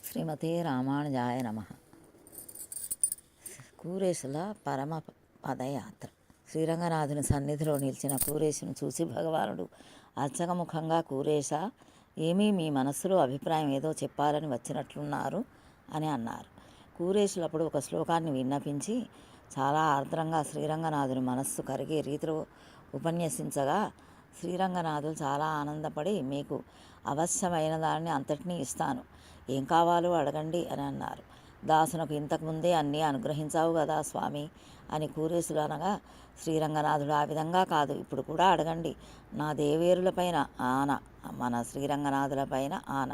శ్రీమతే రామానుజాయ నమ. కూరేశుల పరమ పదయాత్ర. శ్రీరంగనాథుని సన్నిధిలో నిలిచిన కూరేశును చూసి భగవానుడు అర్చకముఖంగా, కూరేశ, ఏమీ మీ మనస్సులో అభిప్రాయం ఏదో చెప్పాలని వచ్చినట్లున్నారు అని అన్నారు. కూరేశులప్పుడు ఒక శ్లోకాన్ని విన్నపించి చాలా ఆర్ద్రంగా శ్రీరంగనాథుని మనస్సు కరిగే రీతిలో ఉపన్యసించగా శ్రీరంగనాథులు చాలా ఆనందపడి, మీకు అవశ్యమైన దాన్ని అంతటినీ ఇస్తాను, ఏం కావాలో అడగండి అని అన్నారు. దాసునకు ఇంతకుముందే అన్నీ అనుగ్రహించావు కదా స్వామి అని కూరేశులు అనగా, శ్రీరంగనాథుడు ఆ విధంగా కాదు, ఇప్పుడు కూడా అడగండి, నా దేవేరులపైన ఆన, మన శ్రీరంగనాథులపైన ఆన,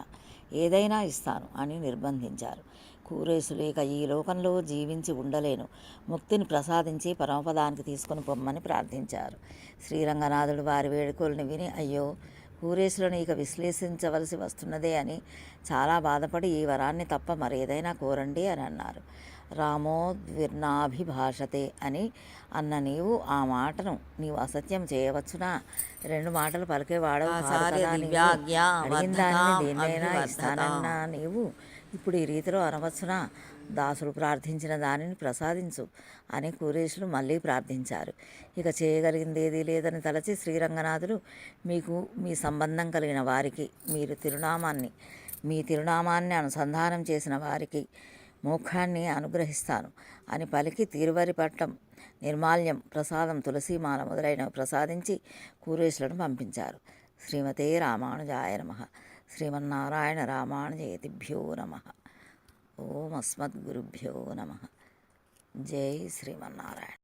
ఏదైనా ఇస్తాను అని నిర్బంధించారు. కూరేశులు ఇక ఈ లోకంలో జీవించి ఉండలేను, ముక్తిని ప్రసాదించి పరమపదానికి తీసుకుని పొమ్మని ప్రార్థించారు. శ్రీరంగనాథుడు వారి వేడుకలను విని, అయ్యో, కూరేశులను ఇక విశ్లేషించవలసి వస్తున్నదే అని చాలా బాధపడి, ఈ వరాన్ని తప్ప మరేదైనా కోరండి అని అన్నారు. రామోద్విర్నాభిభాషతే అని అన్న నీవు ఆ మాటను నీవు అసత్యం చేయవచ్చునా? రెండు మాటలు పలికేవాడవు కాదు కదా నీవు. అడిగిన దానిని దేన్నైనా ఇస్తానన్నా నీవు ఇప్పుడు ఈ రీతిలో అనవచ్చునా? దాసుడు ప్రార్థించిన దానిని ప్రసాదించు అని కూరేశులు మళ్ళీ ప్రార్థించారు. ఇక చేయగలిగింది ఏదీ లేదని తలచి శ్రీరంగనాథుడు, మీకు మీ సంబంధం కలిగిన వారికి మీ తిరునామాన్ని అనుసంధానం చేసిన వారికి మోక్షాన్ని అనుగ్రహిస్తాను అని పలికి తిరువరి పట్టం, నిర్మాల్యం, ప్రసాదం, తులసీమాల మొదలైనవి ప్రసాదించి కూరేశులను పంపించారు. శ్రీమతే రామానుజాయ నమ. శ్రీమన్నారాయణ రామానుజయతిభ్యో నమ. ఓం అస్మద్గురుభ్యో నమ. జై శ్రీమన్నారాయణ.